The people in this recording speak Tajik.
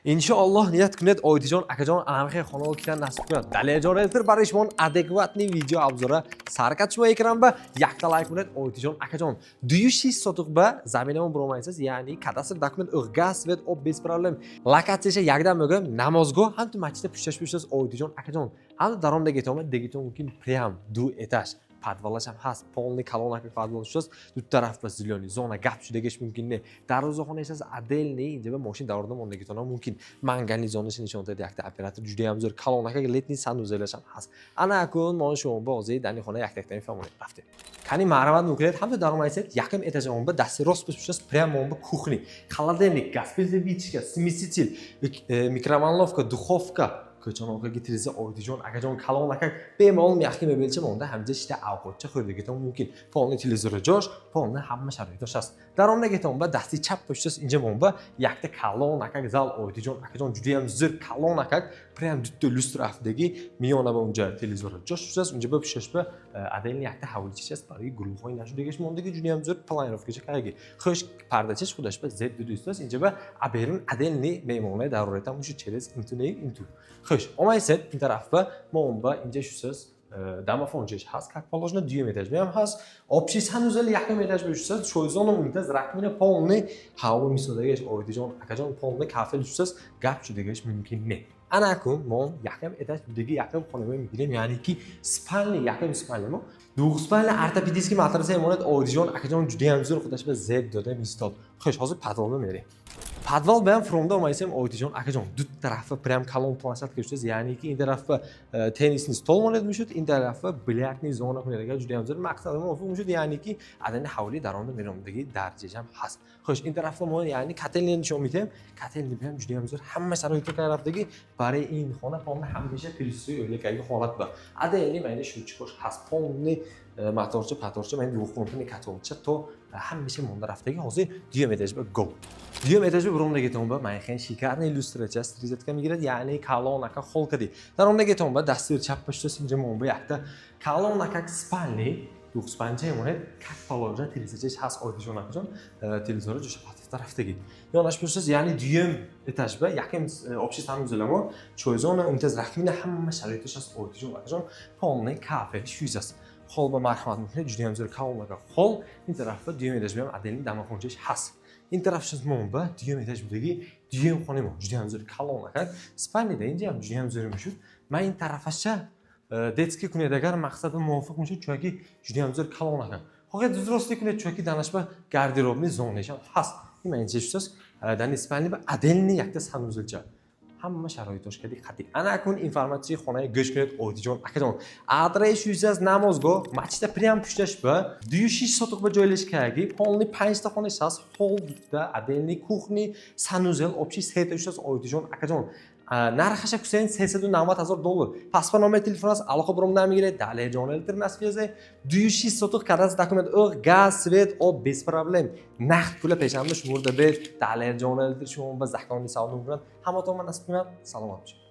Inshaalloh niyat kunat Oydijon akajon anamxey xonal kitan nasib kunat. Dalijon eltir barishmon adekvatniy video obzora sarkachma ekran ba yakta like kunat Oydijon akajon. 200 sotuq ba zaminamon bromaysiz, ya'ni kadastr dokument o'rgas vet ob bez problem. Lokatsiya yakdan mogam namozgo ham tu machida pushash Oydijon akajon. Ham daromda getoma degiton mumkin прям du etaj. Подвалаш هم هست полный колонна как подвалаш шуст ду тараф ба зилёни зона гап шудагиш мумкин не дарвозахона ас адел не инҷа ба мошин даврда мондагитона мумкин мангани зонаш нишон дад якта оператор ҷуди ҳам зур колонна как летни санузелаш ҳам ҳаст ана акун мон шумо ба ози дани хона яктактани фамони рафте кани маърамат мукред ҳам даромайсет якам этаж он ба дасти рост бишас прямо он ба кухни холодильник газ пилзевичка смеситель микроволновка духовка Ko'chamoqqa getiriza Oydijon akajon kalonaka bemalol yaxki mebelcha monda hamda ishda avqotcha xo'rdigiton mumkin. Polni televizor josh, polni hamma sharoit doshas. Daromda geton ba dasti chap pochtas inja bomba yakta kalonaka zal Oydijon akajon juda ham zir kalonaka prям dutto lustrafdagi miyona ba unja televizor josh shas unja ba pishashba adelni yakta havlichas bari guruhoy nashudegash mondagi juda ham zir planovkacha kaygi. Xo'sh pardachish xudash ba z dudustas inja ba aberin adelni memona daruratan mushu через intu. Xo'sh, omayset این طرف با ما اینجا شوساز دامافونجش هست که پالوژنا 2 متر هم هست آبشیس هنوز لی 1 متر بشوساز شویزون اونتاز رقمینه پالنی هاو میسودگیش Oydijon akajon پالنی کافل شوساز گپ شدگیش ممکن نه انا اكون مون یکم اتاش دیگه یکم خانم میگیریم یعنی کی سپالنی یکم سپالنی ما دو سپالنی ارتپیدیسکی ماترسه مونت Oydijon akajon جدی هم زور خودش به زد داده میستاد خوش حاضر پدوال میریم Подвал бям фронда омайсем Oydijon akajon ду тарафа прям колон площадка кештез яъни ки ин тарафа теннисни стол монед мешуд ин тарафа билярдни зона кунедага ҷуда ҳам зир мақсад мувофиқ мешуд яъни ки адани ҳавли даромда меромдаги дарҷаҷам ҳаст хош ин тарафа мо яъни котелни нишон медиҳем котелни бям ҷуда ҳам зир ҳама шароити тарафдаги барои ин хона полна ҳамеша пилсуи оилакаги ҳолат ба адани майни шучкош ҳаст полни моторча паторча майни вухонтани католча то ҳамеша монда рафтаги ҳозир дюйм этаж ба го дюйм этаж برامدگیتون با مایخین شیکار نیلوسترچه است ریزت که میگیرد یعنی کالون اکا خال کدی در آمدگیتون با دستور چپ پشت اینجا مون با یکتا کالون اکا سپانی دو سپانچه مونه کات پالوجا تریزچش هست Oydijon akajon televizor جوش پاتف طرفتگی یانش پشت یعنی دیم اتاج با یکم آبشی سانوزلمو چویزون انتظ رقمین همه شرایطش هست Oydijon akajon پامنه کافه شویز است خال با مرحمت میکنه جدی هم زیر کالون اکا خال این طرف دیم اتاج بیم عدلی دماغونجش هست این طرفش منبع دیگه میتاج بودگی دیگه خانه ما جدی هم زیر کلان نکرد سپانی ده اینجا هم جدی هم زیر میشود من این طرفش دتسکی کنه دگر مقصد موافق میشود چون که جدی هم زیر کلان نکرد خواهد درستی کنه چون که دانش با گاردروبنی زونش هست این من اینجا شوست دانی اسپانی با عدلنی یک دست هنوزلچه همه شرایطش کدی خطی انا اكون اینفورماسیون خانه گوش کنید Oydijon akajon adres yuzaz namozgoh machida prям pishtash ba 206 sotuq ba joylashgagi polni 5 ta xona has holda adelni kuxni sanuzel общий сет yuzaz Oydijon akajon нархаш кусен $390,000 паспорт номер телефонас алоқа буром намигиред Dalijon eltir на связи 206 сотуq kadastr dokument o'q gaz svet ob без проблем naqd pula peshanba shumurda bet Dalijon eltir shuma ba zakonni savdo bilan hamma tomon nasib qilib salomat bo'ling